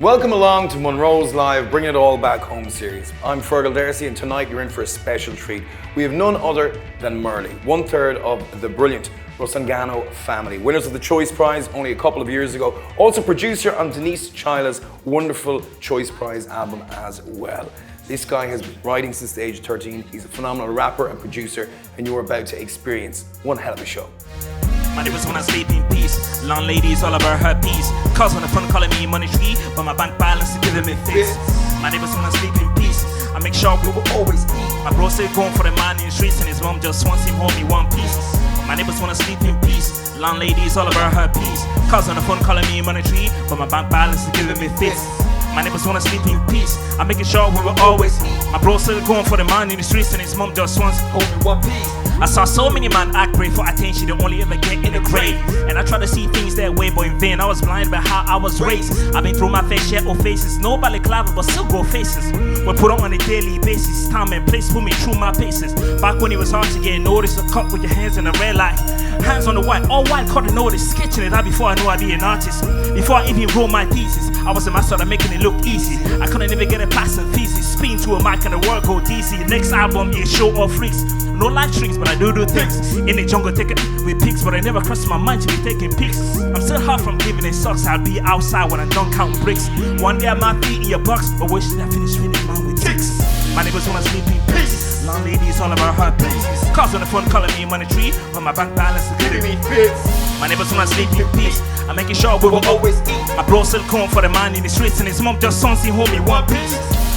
Welcome along to Monroes Live, Bring It All Back Home series. I'm Fergal D'Arcy, and tonight you're in for a special treat. We have none other than MuRli, 1/3 of the brilliant Rossangano family, winners of the Choice Prize only a couple of years ago, also producer on Denise Chila's wonderful Choice Prize album as well. This guy has been writing since the age of 13. He's a phenomenal rapper and producer, and you're about to experience one hell of a show. My neighbors wanna sleep in peace. Long ladies all about her peace. Cause on the phone calling me money tree, but my bank balance is giving me fits. My neighbors wanna sleep in peace. I make sure we will always eat. My bro said going for the man in the streets, and his mom just wants him home in one piece. My neighbors wanna sleep in peace. Long ladies all about her peace. Cause on the phone calling me money tree, but my bank balance is giving me fits. My neighbors wanna sleep in peace. I'm making sure we will always eat. My bro said going for the man in the streets, and his mom just wants home in one piece. I saw so many man act brave for attention they only ever get in the grave. And I try to see things that way, but in vain. I was blind by how I was raised. I've been through my fair share of faces. No balaclava, but still go faces. We put on a daily basis. Time and place put me through my paces. Back when it was hard to get noticed, a cut with your hands in the red light. Hands on the white, all white, caught the notice. Sketching it out before I knew I'd be an artist. Before I even wrote my thesis, I was a master at making it look easy. I couldn't even get a passing thesis. Spin to a mic and the world go DC. Next album, yeah, show off freaks. No live strings, but I do things. In the jungle, take it with pics, but I never crossed my mind to be taking pics. I'm still hard from giving it sucks. I'll be outside when I don't count bricks. One day I might be in your box, but wish that I finish reading mine with ticks. My neighbors wanna sleep in peace. Long ladies all about her peace. Cause on the phone calling me money tree, but my bank balance is giving me fits. My neighbors wanna sleep in peace. I'm making sure we will always eat. My bro still calling for the man in the streets, and his mom just wants him home in one piece.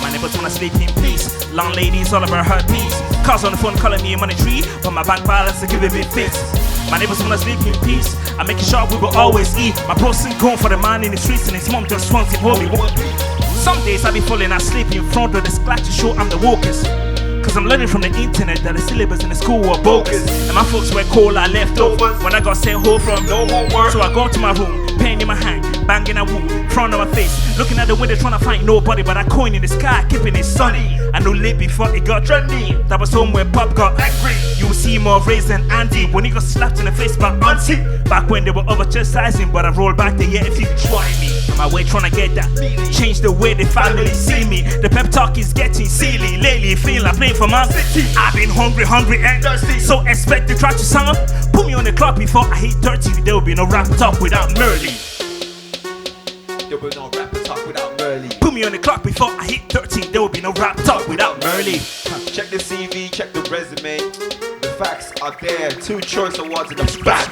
My neighbors wanna sleep in peace. Long ladies all about her peace. Cause on the phone calling me a money tree, but my bank balance is giving me fits. My neighbors wanna sleep in peace. I'm making sure we will always eat. My bro still going for the man in the streets, and his mom just wants him home in one piece. Some days I be falling asleep in front of the splash to show I'm the wokest. Cause I'm learning from the internet that the syllabus in the school were bogus. And my folks were cold, I left over when I got sent home from no homework. So I go to my room, pen in my hand, banging a woo, front of my face, looking at the window trying to find nobody, but I coin in the sky, keeping it sunny. I knew late before it got trendy. That was home where Pop got angry. You will see more Rays than Andy when he got slapped in the face by Auntie. Back when they were over-chastising, but I rolled back the year if you try me. On my way trying to get that, change the way the family see me. The pep talk is getting silly. Lately feel like playing for Man City. I've been hungry and thirsty, so expect to try to sum up. Put me on the clock before I hit 30. There will be no rap talk without MuRli. There will be no rap talk without MuRli. Put me on the clock before I hit 30. There will be no rap talk without MuRli. Check the CV, check the resume. The facts are there. 2 Choice Awards in the back.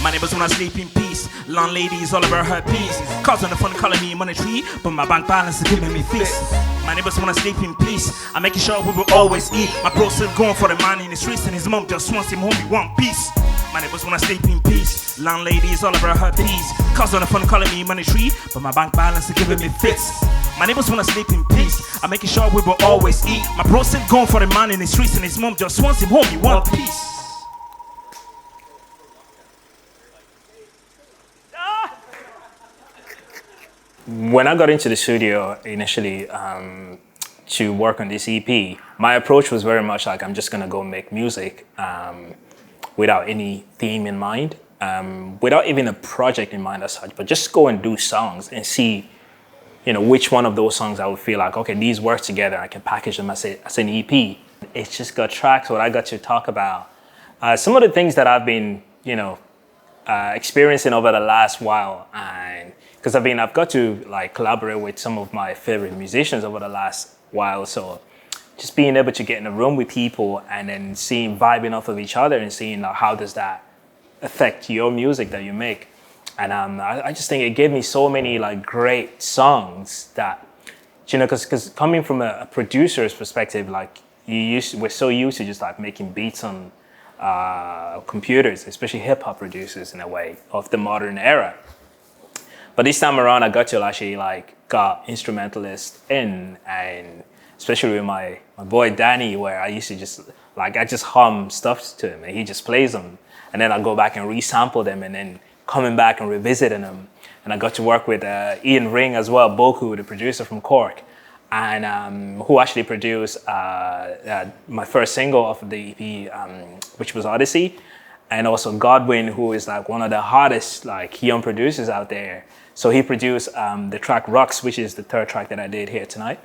My neighbors wanna sleep in peace. Long ladies all about her peace. Cause on the phone calling me money tree, but my bank balance is giving me fits. My neighbors wanna sleep in peace. I'm making sure we will always eat. My bro still going for the man in the streets, and his mom just wants him home in one piece. My neighbors wanna sleep in peace. Long ladies all about her peace. Cause on the phone calling me money tree, but my bank balance is giving me fits. My neighbors wanna sleep in peace. I'm making sure we will always eat. My bro still going for the man in the streets, and his mom just wants him home in one piece. When I got into the studio initially to work on this EP, my approach was very much like I'm just gonna go make music without any theme in mind, without even a project in mind as such, but just go and do songs and see, which one of those songs I would feel like, okay, these work together, I can package them as an EP. It's just got tracks where I got to talk about some of the things that I've been, experiencing over the last while, and because I've got to collaborate with some of my favorite musicians over the last while. So just being able to get in a room with people and then vibing off of each other and seeing how does that affect your music that you make. And I just think it gave me so many great songs that, because coming from a producer's perspective, we're so used to just making beats on computers, especially hip hop producers in a way of the modern era. But this time around, I got to actually got instrumentalists in, and especially with my boy Danny, where I used to just I just hum stuff to him and he just plays them, and then I go back and resample them, and then coming back and revisiting them. And I got to work with Ian Ring as well, Boku, the producer from Cork, and who actually produced my first single off of the EP, which was Odyssey, and also Godwin, who is one of the hottest young producers out there. So he produced the track Rocks, which is the third track that I did here tonight.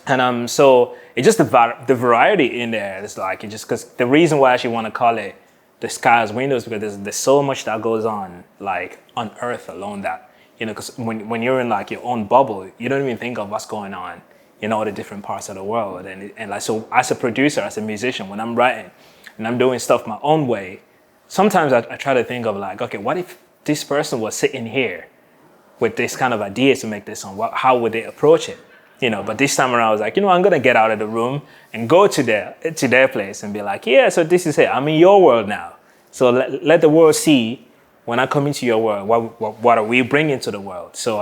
And so it's just the variety in there. It's like, it just, because the reason why I actually want to call it The Sky's Windows, because there's so much that goes on, like on Earth alone, that, you know, because when you're in like your own bubble, you don't even think of what's going on in all the different parts of the world. And like, so as a producer, as a musician, when I'm writing and I'm doing stuff my own way, sometimes I try to think of like, okay, what if this person was sitting here with this kind of idea to make this song? How would they approach it? You know, but this time around I was like, you know, I'm gonna get out of the room and go to their place and be like, yeah, so this is it. I'm in your world now. So let the world see, when I come into your world, what are we bringing to the world? So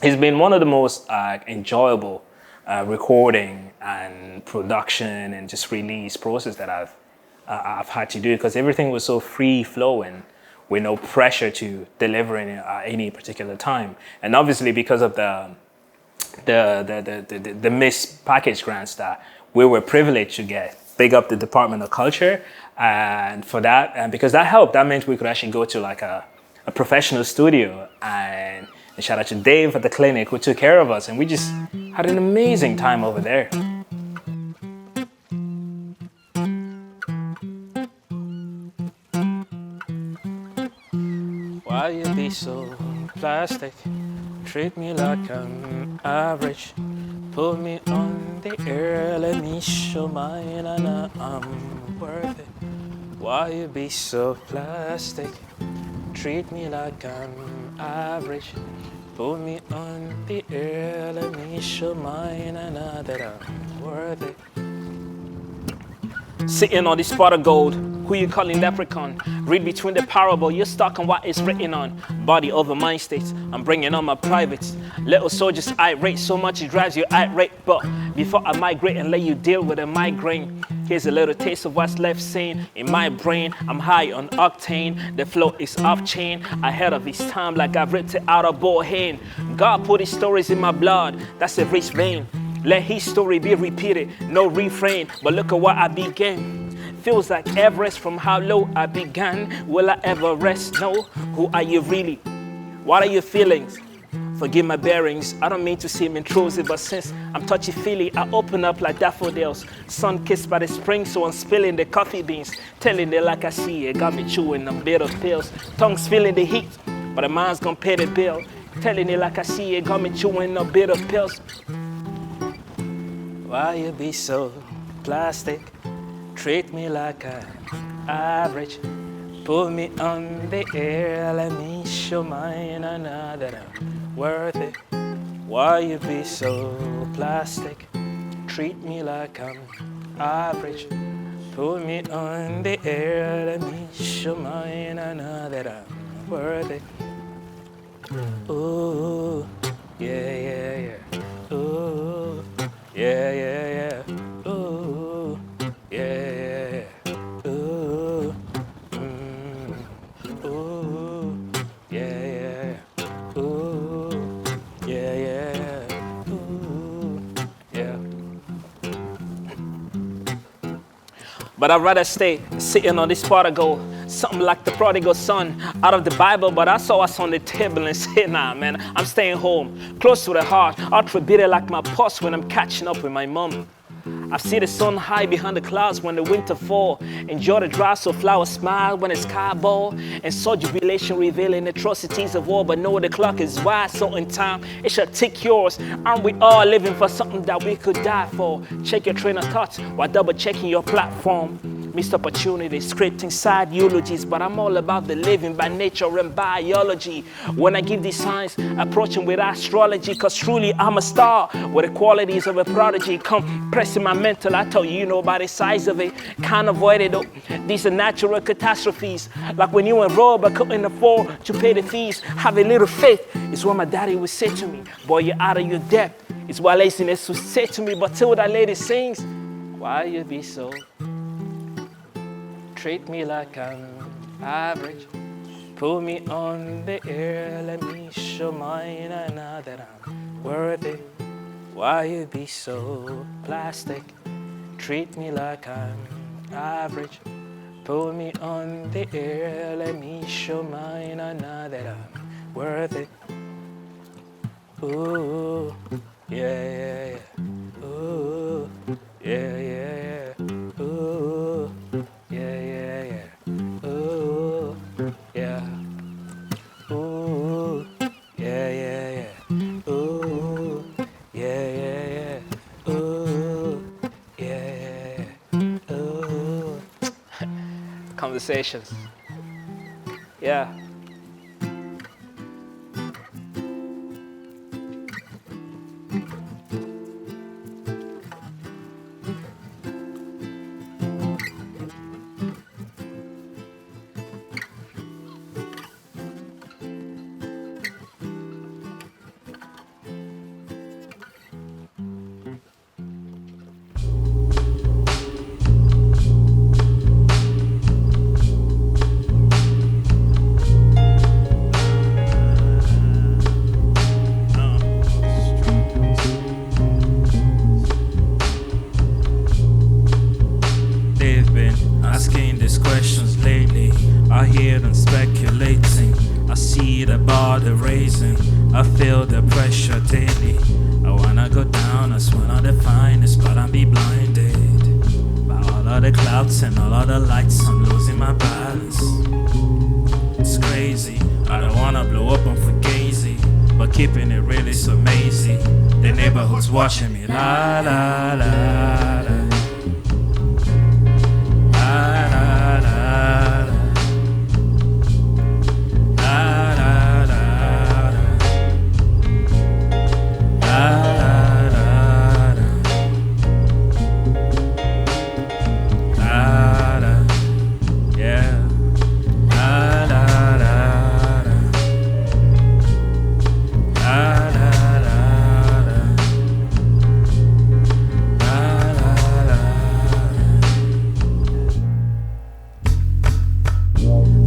it's been one of the most enjoyable recording and production and just release process that I've had to do, because everything was so free flowing, with no pressure to deliver it at any particular time. And obviously because of the missed package grants that we were privileged to get, big up the Department of Culture, and for that, and because that helped, that meant we could actually go to like a professional studio, and shout out to Dave at the clinic who took care of us, and we just had an amazing time over there. Why you be so plastic? Treat me like I'm average. Put me on the air, let me show mine, and I'm worth it. Why you be so plastic? Treat me like I'm average. Put me on the air, let me show mine, and that I'm worth it. Sitting on this pot of gold, who you calling leprechaun? Read between the parable, you're stuck on what is written on. Body over mind states, I'm bringing on my privates. Little soldiers irate, so much it drives you irate. But before I migrate and let you deal with a migraine, here's a little taste of what's left sane in my brain. I'm high on octane, the flow is off chain. Ahead of his time, like I've ripped it out of Bohane. God put his stories in my blood, that's a rich vein. Let his story be repeated, no refrain. But look at what I began. Feels like Everest from how low I began. Will I ever rest? No. Who are you really? What are your feelings? Forgive my bearings, I don't mean to seem intrusive, but since I'm touchy-feely, I open up like daffodils. Sun-kissed by the spring, so I'm spilling the coffee beans. Telling it like I see it, got me chewing them bitter pills. Tongue's feeling the heat, but the mind's gonna pay the bill. Telling it like I see it, got me chewing them bitter pills. Why you be so plastic? Treat me like I'm average. Put me on the air, let me show mine, and that I'm worth it. Why you be so plastic? Treat me like I'm average. Put me on the air, let me show mine, and that I'm worth it. Ooh, yeah, yeah, yeah. Ooh, yeah, yeah, yeah. Ooh, yeah, yeah, yeah. Ooh, ooh, yeah, yeah, yeah. Ooh, yeah, yeah, yeah. Ooh, yeah. But I'd rather stay sitting on this pot of gold. Something like the prodigal son out of the Bible, but I saw us on the table and said, nah, man, I'm staying home, close to the heart. Attributed like my pulse when I'm catching up with my mom. I see the sun high behind the clouds when the winter fall. Enjoy the dry so flowers smile when it's cardboard. And saw jubilation revealing atrocities of war. But know the clock is wide, so in time it shall tick yours. Aren't we all living for something that we could die for? Check your train of thoughts while double checking your platform. Missed opportunities, scripting side eulogies, but I'm all about the living by nature and biology. When I give these signs, approaching with astrology, cause truly I'm a star with the qualities of a prodigy. Compressing my mental, I tell you, you know about the size of it. Can't avoid it though, these are natural catastrophes. Like when you enroll but couldn't afford to pay the fees. Have a little faith, is what my daddy would say to me. Boy, you're out of your depth, it's what laziness would say to me. But till that lady sings, why you be so? Treat me like I'm average. Put me on the air, let me show mine, and now that I'm worth it. Why you be so plastic? Treat me like I'm average. Put me on the air, let me show mine, and now that I'm worth it. Ooh, yeah, yeah, yeah. Ooh, yeah, yeah, yeah. Ooh, yeah, yeah, yeah. Ooh, yeah. Ooh, yeah, yeah, yeah. Ooh, yeah, yeah, yeah. Ooh, yeah, yeah, yeah. Ooh. Conversations. Yeah. They've been asking these questions lately. I hear them speculating. I see the bar they're raising. I feel the pressure daily. I wanna go down as one of the finest, but I'm be blinded by all of the clouds and all of the lights. I'm losing my balance. It's crazy. I don't wanna blow up on Fugazi, but keeping it real is so mazy. The neighborhood's watching me. La la la la.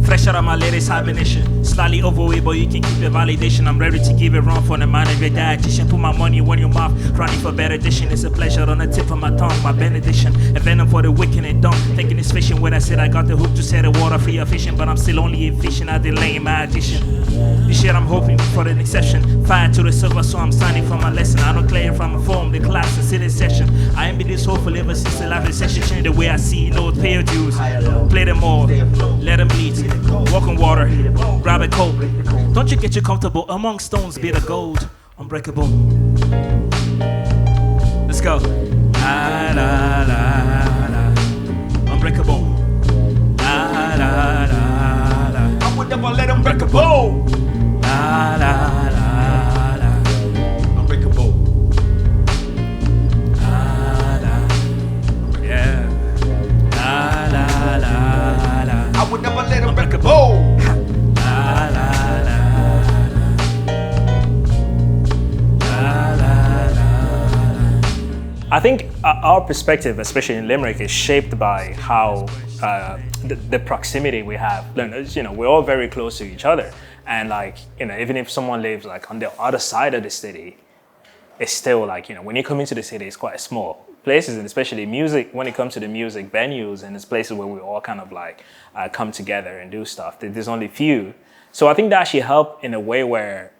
Fresh out of my latest hibernation. Slightly overweight, but you can keep it validation. I'm ready to give it run for the mind of your dietitian. Put my money in your mouth, running for better addition. It's a pleasure on the tip of my tongue, my benediction. A venom for the wicked and dumb. Thinking it's fishing when I said I got the hook to set the water for your fishing. But I'm still only efficient at delaying my addition. This shit I'm hoping for an exception. Fire to the silver, so I'm signing for my lesson. I don't clear from a form, the class is in session. I ain't been this hopeful ever since the life session. Change the way I see Lord, pay your dues. Play them all, let them bleed. Walk on water, grab a coat. Don't you get you comfortable among stones, be the gold. Unbreakable. Let's go. La la la la. Unbreakable. La la la la. I would never let them breakable. La la la la. Unbreakable. La la. Yeah. La la la la. I would never let them breakable. La la la la. I think our perspective, especially in Limerick, is shaped by how the proximity we have. You know, we're all very close to each other, and like, you know, even if someone lives like on the other side of the city, it's still like, you know, when you come into the city, it's quite small places, and especially music. When it comes to the music venues, and it's places where we all kind of like come together and do stuff. There's only few, so I think that actually helped in a way where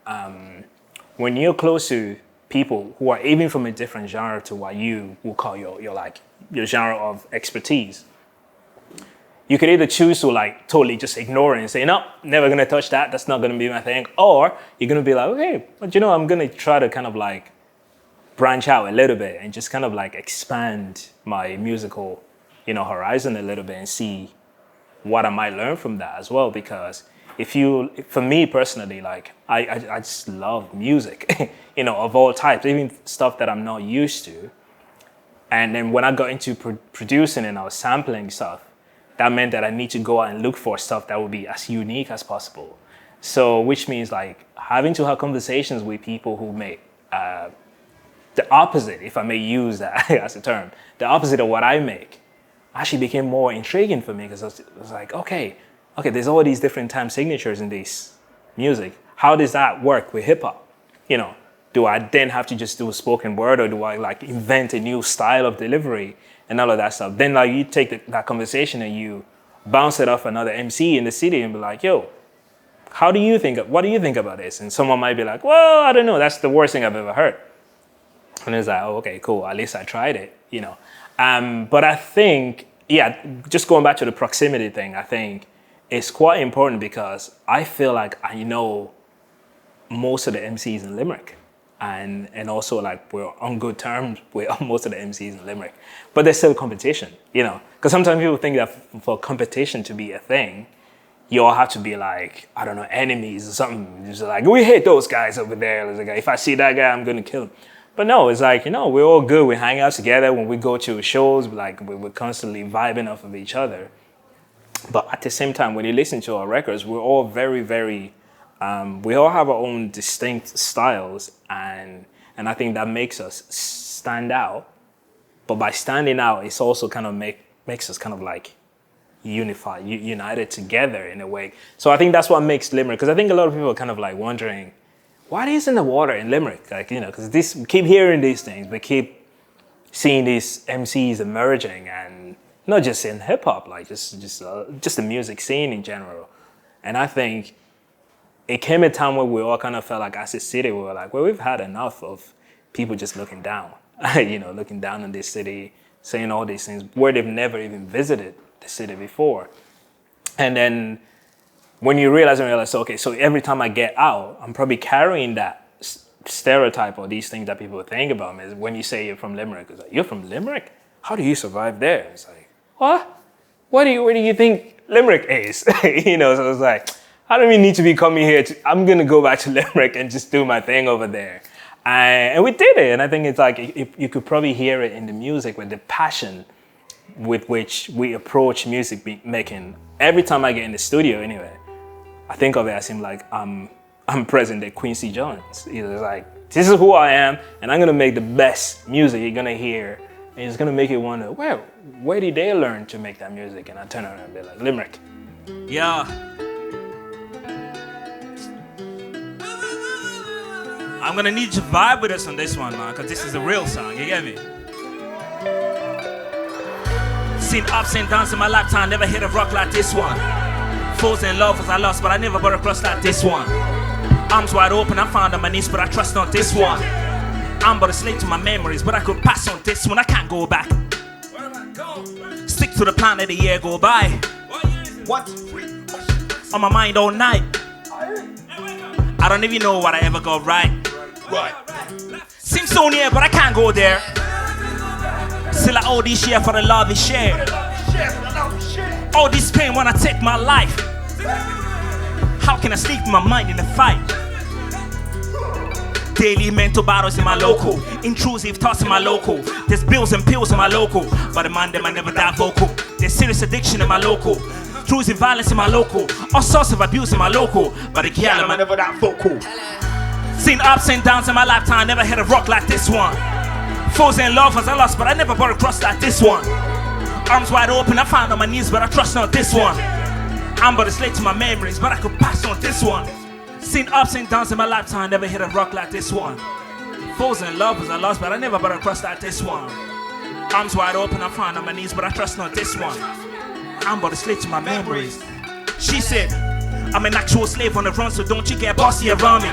when you're close to people who are even from a different genre to what you will call your genre of expertise, you could either choose to like totally just ignore it and say, no, never gonna touch that, that's not gonna be my thing, or you're gonna be like, okay, but you know, I'm gonna try to kind of like branch out a little bit and just kind of like expand my musical, you know, horizon a little bit and see what I might learn from that as well. Because for me personally, like I just love music, you know, of all types, even stuff that I'm not used to. And then when I got into producing and I was sampling stuff, that meant that I need to go out and look for stuff that would be as unique as possible. So, which means like having to have conversations with people who make the opposite, if I may use that as a term, the opposite of what I make, actually became more intriguing for me, because I was like, okay, there's all these different time signatures in this music. How does that work with hip hop? You know, do I then have to just do a spoken word, or do I like invent a new style of delivery and all of that stuff? Then like you take that conversation and you bounce it off another MC in the city and be like, yo, what do you think about this? And someone might be like, well, I don't know, that's the worst thing I've ever heard. And it's like, oh, okay, cool, at least I tried it, you know. But I think, yeah, just going back to the proximity thing, I think it's quite important because I feel like I know most of the MCs in Limerick. And also like we're on good terms with most of the MCs in Limerick. But there's still competition, you know. Because sometimes people think that for competition to be a thing, you all have to be like, I don't know, enemies or something. Just like, we hate those guys over there. It's like, if I see that guy, I'm gonna kill him. But no, it's like, you know, we're all good. We hang out together. When we go to shows, like we're constantly vibing off of each other. But at the same time, when you listen to our records, we're all very, very, we all have our own distinct styles, and I think that makes us stand out. But by standing out, it's also kind of makes us kind of like united together in a way. So I think that's what makes Limerick, because I think a lot of people are kind of like wondering, why isn't the water in Limerick? Like, you know, because we keep hearing these things, we keep seeing these MCs emerging, and not just in hip hop, like just the music scene in general. And I think it came a time where we all kind of felt like as a city, we were like, well, we've had enough of people just looking down, you know, looking down on this city, saying all these things where they've never even visited the city before. And then when you realize, okay, so every time I get out, I'm probably carrying that stereotype or these things that people think about me. When you say you're from Limerick, it's like, you're from Limerick? How do you survive there? It's like, what? Where do you think Limerick is? You know, so it's like, I don't even need to be coming here. I'm going to go back to Limerick and just do my thing over there. And we did it. And I think it's like, you could probably hear it in the music with the passion with which we approach music making. Every time I get in the studio anyway, I think of it as him like, I'm present day Quincy Jones. It's like, this is who I am, and I'm going to make the best music you're going to hear. And it's going to make you wonder, where did they learn to make that music? And I turn around and be like, Limerick. Yeah. I'm gonna need you to vibe with us on this one, man, because this is a real song, you get me? Seen ups and downs in my lifetime, never hit a rock like this one. Foes and lovers I lost, but I never brought across like this one. Arms wide open, I found on my knees, but I trust on this one. I'm but a slave to my memories, but I could pass on this one, I can't go back. Stick to the plan of the year go by. What? On my mind all night. I don't even know what I ever got right. Seems so near, but I can't go there. Still I owe this year for the love we share. All this pain when I take my life. How can I sleep in my mind in the fight? Daily mental battles in my local. Intrusive thoughts in my local. There's bills and pills in my local. But the man them I never that vocal. There's serious addiction in my local. Intrusive violence in my local. All sorts of abuse in my local. But the girl am I never that vocal. Seen ups and downs in my lifetime, never hit a rock like this one. Foes and lovers I lost, but I never brought across like this one. Arms wide open, I found on my knees, but I trust on this one. I'm but a slave to my memories, but I could pass on this one. Seen ups and downs in my lifetime, never hit a rock like this one. Foes and lovers I lost, but I never brought across like this one. Arms wide open, I found on my knees, but I trust on this one. I'm but a slave to my memories. She said, I'm an actual slave on the run, so don't you get bossy around me.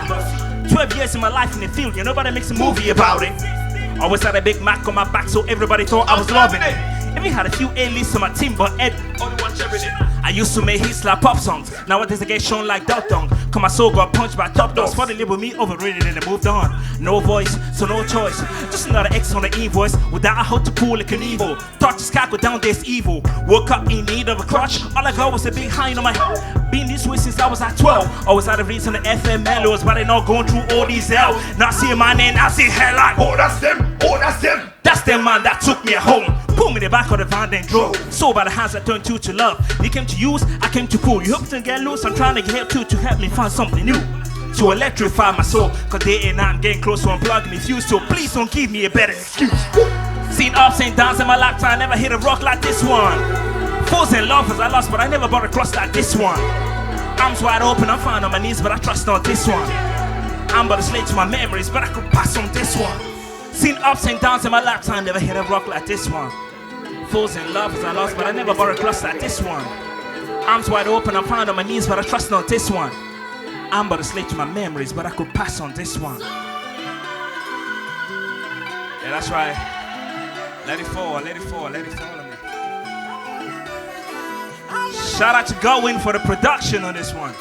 12 years in my life in the field, nobody makes a movie about it. Always had a big Mac on my back, so everybody thought I was loving it. Even had a few A-lists on my team, but Ed only one sharing it. I used to make hits like pop songs. Nowadays I get shown like Dog Dong. Cause my soul got punched by top dogs. For the label me overrated and I moved on. No voice, so no choice. Just another X on the E-voice. Without a how to pull like an evil. Thought this guy go down, there's evil. Woke up in need of a crutch. All I got was a big high on my head. Been this way since I was at 12. Always had a reason the FM mellows, but they not going through all these hell. Not seeing my name, I see hell like, oh that's them, oh that's them. That's the man that took me home. Pull me in the back of the van then drove. So by the hands I turned to love. You came to use, I came to pull. You hope to get loose, I'm trying to get help to help me find something new. To electrify my soul. Cause day and night I'm getting close to unplugging the fuse. So please don't give me a better excuse. Seen ups and downs in my lifetime, never hit a rock like this one. Foes and lovers I lost, but I never brought across like this one. Arms wide open, I'm fine on my knees, but I trust on this one. I'm but a slave to my memories, but I could pass on this one. Seen ups and downs in my lifetime, never hit a rock like this one. Foes and lovers I lost, but I never brought across like this one. Arms wide open, I'm fine on my knees, but I trust on this one. I'm but a slave to my memories, but I could pass on this one. Yeah, that's right. Let it fall, let it fall, let it fall on me. Shout out to Galway for the production on this one.